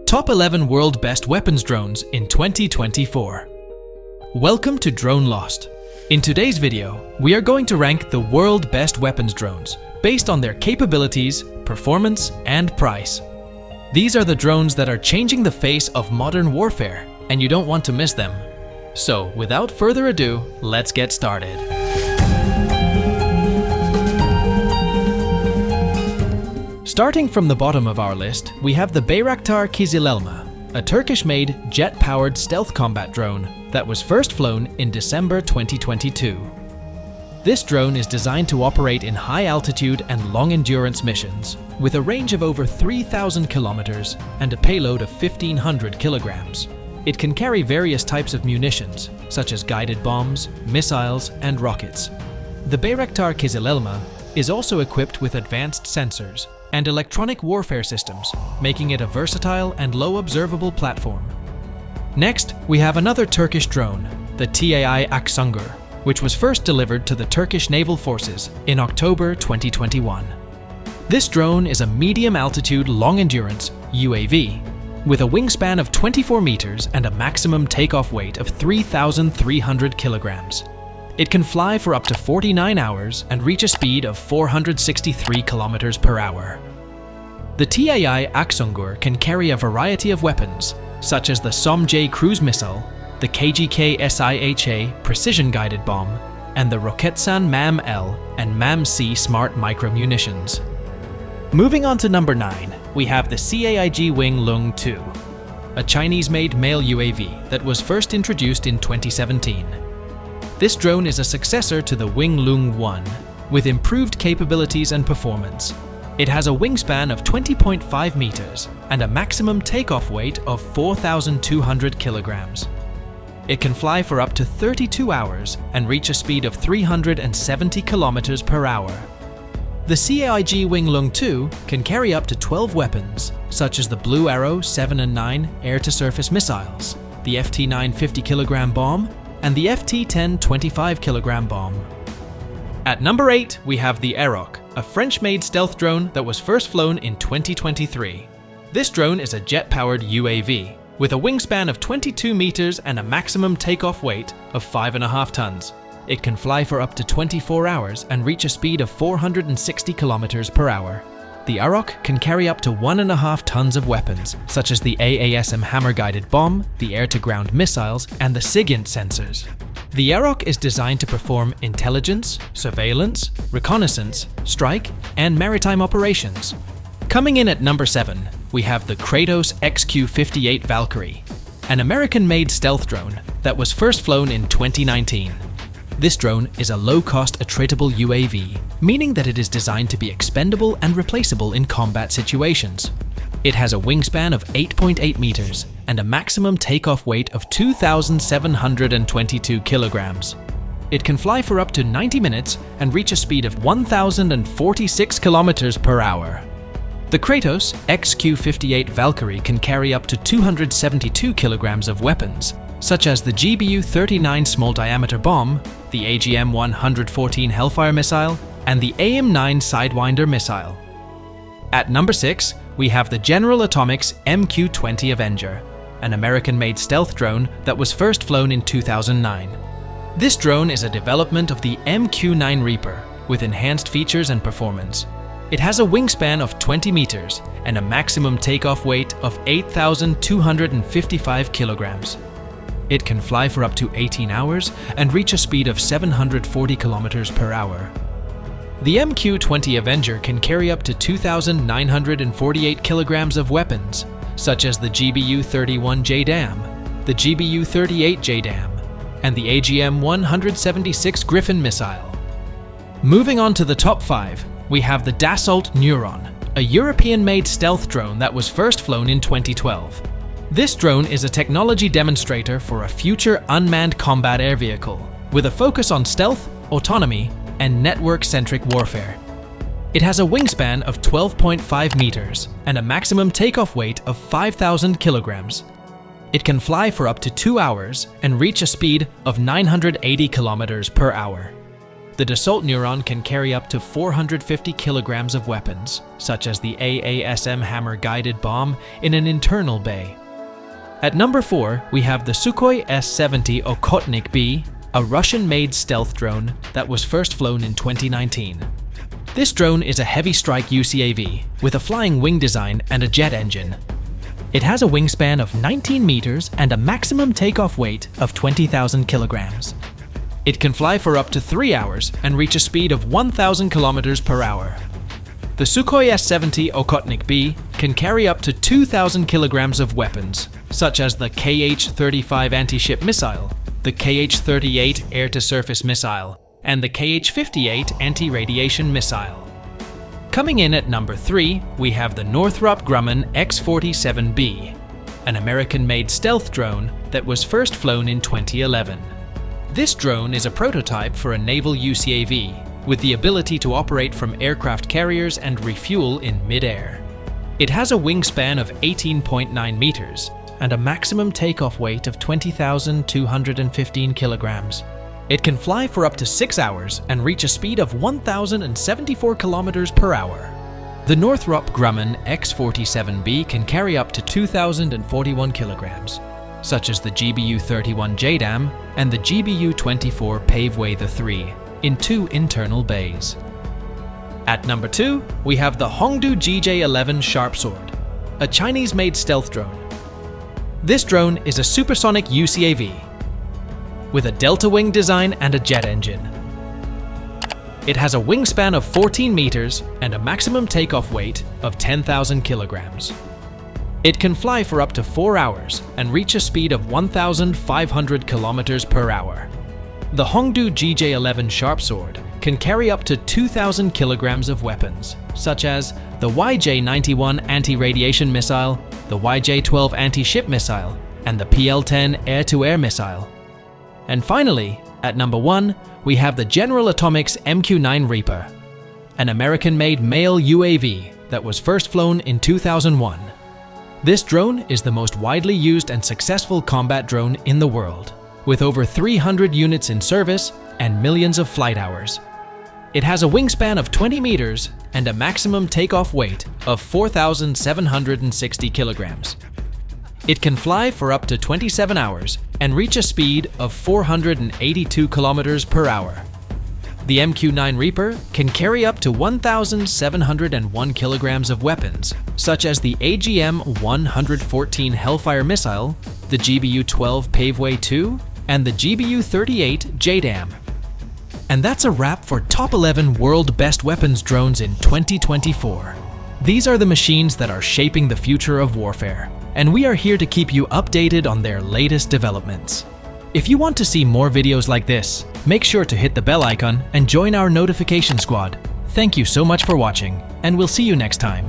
Top 11 World Best Weapons Drones in 2024. Welcome to Drone Lost. In today's video, we are going to rank the world best weapons drones based on their capabilities, performance, and price. These are the drones that are changing the face of modern warfare, and you don't want to miss them. So, without further ado, let's get started. Starting from the bottom of our list, we have the Bayraktar Kizilema, a Turkish-made, jet-powered stealth combat drone that was first flown in December 2022. This drone is designed to operate in high-altitude and long-endurance missions, with a range of over 3,000 kilometers and a payload of 1,500 kilograms. It can carry various types of munitions, such as guided bombs, missiles, and rockets. The Bayraktar Kizilema is also equipped with advanced sensors and electronic warfare systems, making it a versatile and low observable platform. Next, we have another Turkish drone, the TAI Aksungur, which was first delivered to the Turkish Naval Forces in October 2021. This drone is a medium-altitude, long-endurance UAV with a wingspan of 24 meters and a maximum takeoff weight of 3,300 kilograms. It can fly for up to 49 hours and reach a speed of 463 kilometers per hour. The TAI Aksungur can carry a variety of weapons, such as the SOM-J cruise missile, the KGK SIHA precision-guided bomb, and the Roketsan MAM-L and MAM-C smart micro-munitions. Moving on to number 9, we have the CAIG Wing Loong 2, a Chinese-made male UAV that was first introduced in 2017. This drone is a successor to the Wing Loong 1, with improved capabilities and performance. It has a wingspan of 20.5 meters and a maximum takeoff weight of 4,200 kilograms. It can fly for up to 32 hours and reach a speed of 370 kilometers per hour. The CAIG Wing Loong 2 can carry up to 12 weapons, such as the Blue Arrow 7 and 9 air-to-surface missiles, the FT-9 50-kilogram bomb, and the FT-10 25-kilogram bomb. At number 8, we have the Aarok, a French-made stealth drone that was first flown in 2023. This drone is a jet-powered UAV, with a wingspan of 22 meters and a maximum takeoff weight of 5.5 tons. It can fly for up to 24 hours and reach a speed of 460 kilometers per hour. The Aarok can carry up to 1.5 tons of weapons, such as the AASM hammer-guided bomb, the air-to-ground missiles, and the SIGINT sensors. The Aarok is designed to perform intelligence, surveillance, reconnaissance, strike, and maritime operations. Coming in at number 7, we have the Kratos XQ-58 Valkyrie, an American-made stealth drone that was first flown in 2019. This drone is a low-cost attritable UAV, meaning that it is designed to be expendable and replaceable in combat situations. It has a wingspan of 8.8 meters and a maximum takeoff weight of 2,722 kilograms. It can fly for up to 90 minutes and reach a speed of 1,046 kilometers per hour. The Kratos XQ-58 Valkyrie can carry up to 272 kilograms of weapons, such as the GBU-39 small-diameter bomb, the AGM-114 Hellfire missile, and the AIM-9 Sidewinder missile. At number 6, we have the General Atomics MQ-20 Avenger, an American-made stealth drone that was first flown in 2009. This drone is a development of the MQ-9 Reaper, with enhanced features and performance. It has a wingspan of 20 meters and a maximum takeoff weight of 8,255 kilograms. It can fly for up to 18 hours and reach a speed of 740 kilometers per hour. The MQ-20 Avenger can carry up to 2,948 kilograms of weapons, such as the GBU-31 JDAM, the GBU-38 JDAM, and the AGM-176 Griffin missile. Moving on to the top 5, we have the Dassault nEUROn, a European-made stealth drone that was first flown in 2012. This drone is a technology demonstrator for a future unmanned combat air vehicle, with a focus on stealth, autonomy, and network-centric warfare. It has a wingspan of 12.5 meters and a maximum takeoff weight of 5,000 kilograms. It can fly for up to 2 hours and reach a speed of 980 kilometers per hour. The Dassault nEUROn can carry up to 450 kilograms of weapons, such as the AASM hammer-guided bomb, in an internal bay. At number 4, we have the Sukhoi S-70 Okhotnik-B, a Russian-made stealth drone that was first flown in 2019. This drone is a heavy strike UCAV with a flying wing design and a jet engine. It has a wingspan of 19 meters and a maximum takeoff weight of 20,000 kilograms. It can fly for up to 3 hours and reach a speed of 1,000 kilometers per hour. The Sukhoi S-70 Okhotnik-B can carry up to 2,000 kilograms of weapons, such as the KH-35 anti-ship missile, the KH-38 air-to-surface missile, and the KH-58 anti-radiation missile. Coming in at number 3, we have the Northrop Grumman X-47B, an American-made stealth drone that was first flown in 2011. This drone is a prototype for a naval UCAV, with the ability to operate from aircraft carriers and refuel in mid-air. It has a wingspan of 18.9 meters and a maximum takeoff weight of 20,215 kilograms. It can fly for up to 6 hours and reach a speed of 1,074 kilometers per hour. The Northrop Grumman X-47B can carry up to 2,041 kilograms, such as the GBU-31 JDAM and the GBU-24 Paveway III, in 2 internal bays. At number 2, we have the Hongdu GJ-11 Sharp Sword, a Chinese-made stealth drone. This drone is a supersonic UCAV with a delta wing design and a jet engine. It has a wingspan of 14 meters and a maximum takeoff weight of 10,000 kilograms. It can fly for up to 4 hours and reach a speed of 1,500 kilometers per hour. The Hongdu GJ-11 Sharp Sword can carry up to 2,000 kilograms of weapons, such as the YJ-91 anti-radiation missile, the YJ-12 anti-ship missile, and the PL-10 air-to-air missile. And finally, at number 1, we have the General Atomics MQ-9 Reaper, an American-made male UAV that was first flown in 2001. This drone is the most widely used and successful combat drone in the world, with over 300 units in service and millions of flight hours. It has a wingspan of 20 meters and a maximum takeoff weight of 4,760 kilograms. It can fly for up to 27 hours and reach a speed of 482 kilometers per hour. The MQ-9 Reaper can carry up to 1,701 kilograms of weapons, such as the AGM-114 Hellfire missile, the GBU-12 Paveway II, and the GBU-38 JDAM. And that's a wrap for Top 11 World Best Weapons Drones in 2024. These are the machines that are shaping the future of warfare, and we are here to keep you updated on their latest developments. If you want to see more videos like this, make sure to hit the bell icon and join our notification squad. Thank you so much for watching, and we'll see you next time.